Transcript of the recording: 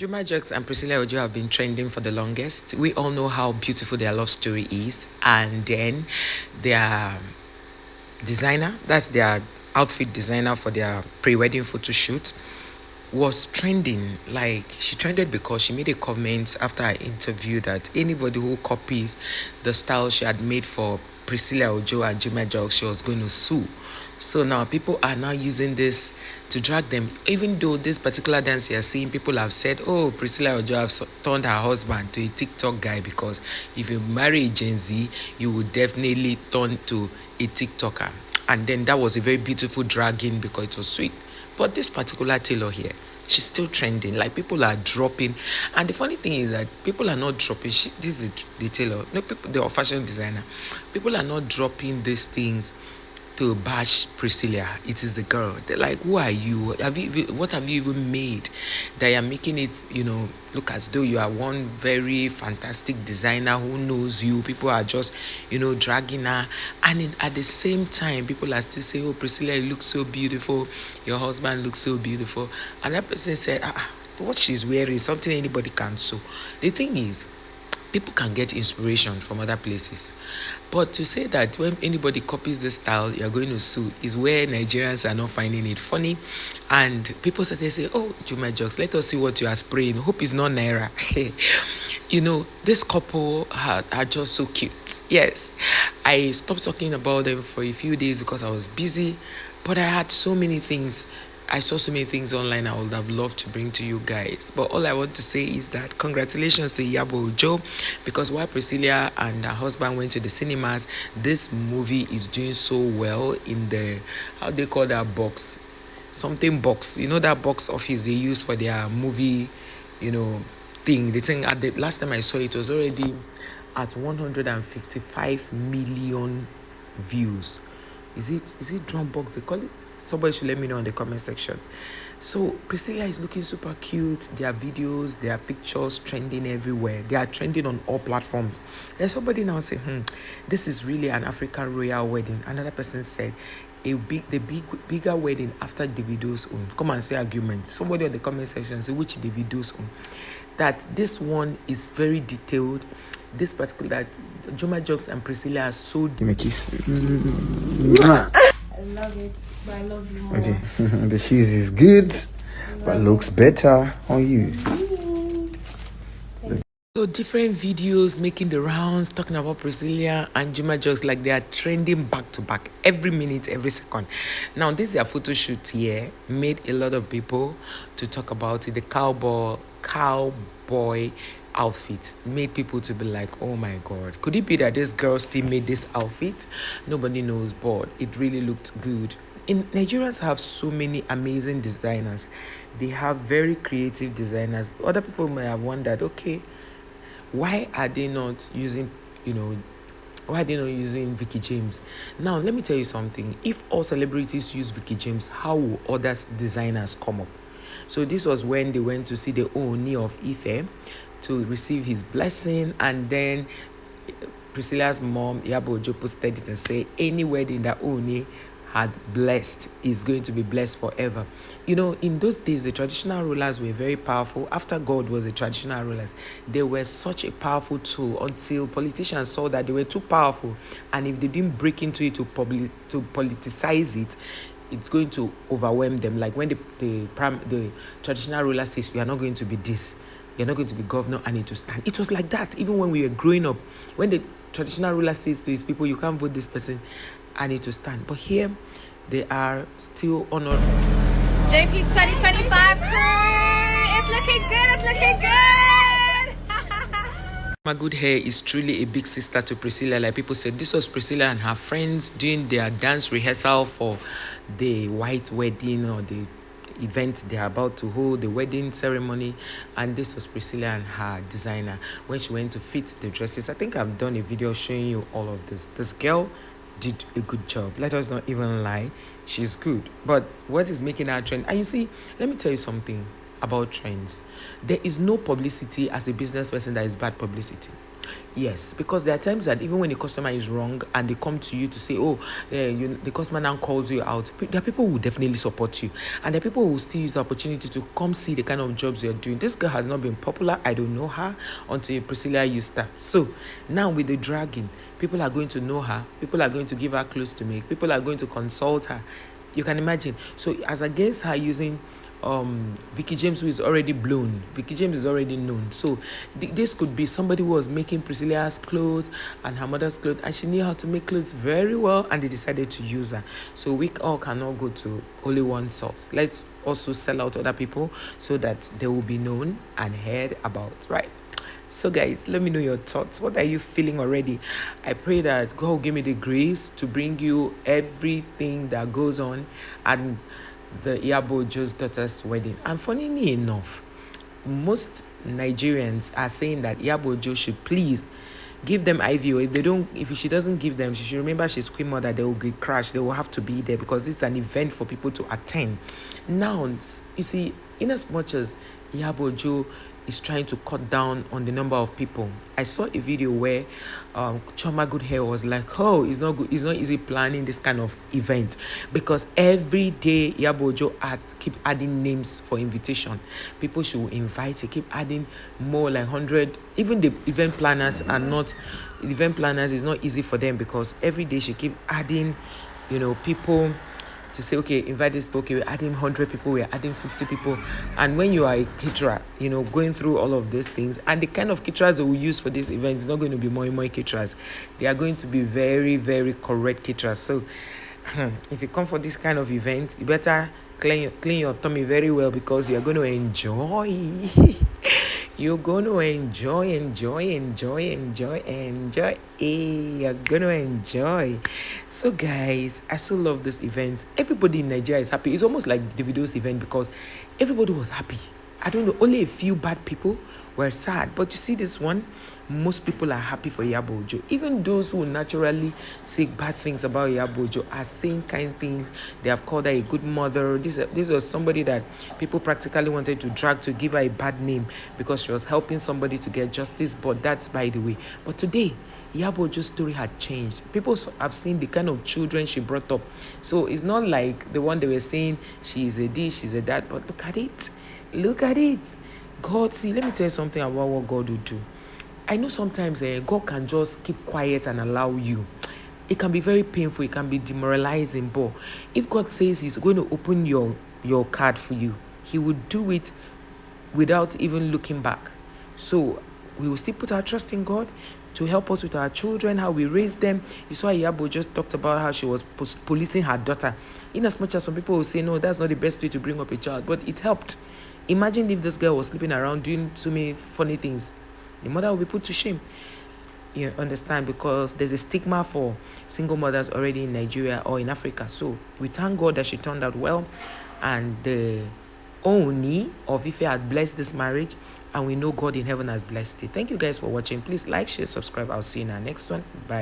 Juma Jux and Priscilla Ojo have been trending for the longest. We all know how beautiful their love story is, and then their designer, that's their outfit designer for their pre-wedding photo shoot, was trending. Like, she trended because she made a comment after her interview that anybody who copies the style she had made for Priscilla Ojo and Juma Jux, she was going to sue. So now people are now using this to drag them. Even though this particular dance you are seeing, people have said, oh, Priscilla Ojo has turned her husband to a TikTok guy, because if you marry a Gen Z, you would definitely turn to a TikToker. And then that was a very beautiful dragging because it was sweet. But this particular tailor here, she's still trending. Like, people are dropping. And the funny thing is that people are not dropping. This is the tailor, no, people, the fashion designer. People are not dropping these things to bash Priscilla. It is the girl. They're like, who are you? What have you even made that you're making it, look as though you are one very fantastic designer who knows you? People are just, dragging her. And at the same time, people are still saying, oh, Priscilla, you look so beautiful. Your husband looks so beautiful. And that person said, what she's wearing is something anybody can sew. The thing is, people can get inspiration from other places. But to say that when anybody copies the style, you're going to sue, is where Nigerians are not finding it funny. And people started saying, oh, Juma Jux, let us see what you are spraying. Hope it's not Naira. This couple are just so cute. Yes, I stopped talking about them for a few days because I was busy. But I had so many things. I saw so many things online I would have loved to bring to you guys. But all I want to say is that congratulations to Iyabo Ojo, because while Priscilla and her husband went to the cinemas, this movie is doing so well in the, how they call that box? Something box. That box office they use for their movie, thing. The thing, at the last time I saw it was already at 155 million views. Is it drum box they call it? Somebody should let me know in the comment section. So Priscilla is looking super cute. Their videos, their pictures trending everywhere. They are trending on all platforms. There's somebody now saying, this is really an African royal wedding. Another person said, bigger wedding after Davido's own. Come and say argument. Somebody in the comment section say which Davido's own. That this one is very detailed. This particular, that Juma Jux and Priscilla are so deep. Give me a kiss. I love it, but I love you more. Okay. The shoes is good, but looks better on you. So different videos making the rounds, talking about Priscilla and Juma Jux, like they are trending back to back every minute, every second. Now, this is a photo shoot here, made a lot of people to talk about it. The cowboy outfit made people to be like, oh my god, could it be that this girl still made this outfit? Nobody knows, but it really looked good. Nigerians have so many amazing designers. They have very creative designers. Other people may have wondered, okay, why are they not using Vicky James? Now let me tell you something. If all celebrities use Vicky James, how will other designers come up? So this was when they went to see the Ooni of Ife to receive his blessing, and then Priscilla's mom Iyabo Ojo posted it and say any wedding that Ooni had blessed is going to be blessed forever. In those days, the traditional rulers were very powerful. After God was the traditional rulers, they were such a powerful tool until politicians saw that they were too powerful, and if they didn't break into it to politicize it, it's going to overwhelm them. Like when the traditional ruler says, you are not going to be this, you're not going to be governor, and it will stand. It was like that even when we were growing up. When the traditional ruler says to his people, you can't vote this person, and it will stand. But here, they are still honored. JP 2025 crew, it's looking good, it's looking good. My good hair is truly a big sister to Priscilla. Like people said, this was Priscilla and her friends doing their dance rehearsal for the white wedding, or the event they are about to hold, the wedding ceremony. And this was Priscilla and her designer when she went to fit the dresses. I think I've done a video showing you all of this. This girl did a good job. Let us not even lie, she's good. But what is making her trend? And you see, let me tell you something. about trends. There is no publicity as a business person that is bad publicity. Yes, because there are times that even when the customer is wrong and they come to you to say, oh, the customer now calls you out, there are people who will definitely support you. And there are people who will still use the opportunity to come see the kind of jobs you're doing. This girl has not been popular. I don't know her until Priscilla used her. So now with the dragging, people are going to know her. People are going to give her clothes to make. People are going to consult her. You can imagine. So as against her using Vicky James, who is already blown. Vicky James is already known. So this could be somebody who was making Priscilla's clothes and her mother's clothes, and she knew how to make clothes very well, and they decided to use her. So we all cannot go to only one source. Let's also sell out other people so that they will be known and heard about, right? So guys, let me know your thoughts. What are you feeling already? I pray that God will give me the grace to bring you everything that goes on and the Iyabo Ojo's daughter's wedding. And funnily enough, most Nigerians are saying that Iyabo Ojo should please give them IVO. If she doesn't give them, she should remember she's Queen Mother. They will get crashed. They will have to be there because it's an event for people to attend. Now, you see, in as much as Iyabo Ojo is trying to cut down on the number of people, I saw a video where Choma Goodhair was like, oh, it's not good, it's not easy planning this kind of event because every day Iyabo Ojo keep adding names for invitation. People should invite, you keep adding more like 100. Even the event planners is not easy for them because every day she keep adding, people to say, okay, invite this book, we're adding 100 people, we're adding 50 people. And when you are a caterer, going through all of these things, and the kind of caterers that we use for this event is not going to be more caterers. They are going to be very, very correct caterers. So if you come for this kind of event, you better clean your tummy very well because you're going to enjoy. You're going to enjoy. You're going to enjoy. So guys, I so love this event. Everybody in Nigeria is happy. It's almost like Davido's event because everybody was happy. I don't know, only a few bad people were sad. But you see this one, most people are happy for Iyabo Ojo. Even those who naturally say bad things about Iyabo Ojo are saying kind things. They have called her a good mother. This was somebody that people practically wanted to drag to give her a bad name because she was helping somebody to get justice. But that's by the way. But today, Iyabo Ojo's story had changed. People have seen the kind of children she brought up. So it's not like the one they were saying, she's a this, she's a that. But look at it. Look at it. God, see, let me tell you something about what God will do. I know sometimes God can just keep quiet and allow you. It can be very painful. It can be demoralizing. But if God says he's going to open your card for you, he will do it without even looking back. So we will still put our trust in God to help us with our children, how we raise them. You saw Iyabo just talked about how she was policing her daughter. In as much as some people will say, no, that's not the best way to bring up a child, but it helped. Imagine if this girl was sleeping around doing so many funny things. The mother will be put to shame. You understand? Because there's a stigma for single mothers already in Nigeria or in Africa. So we thank God that she turned out well. And the Ooni of Ife had blessed this marriage. And we know God in heaven has blessed it. Thank you guys for watching. Please like, share, subscribe. I'll see you in our next one. Bye.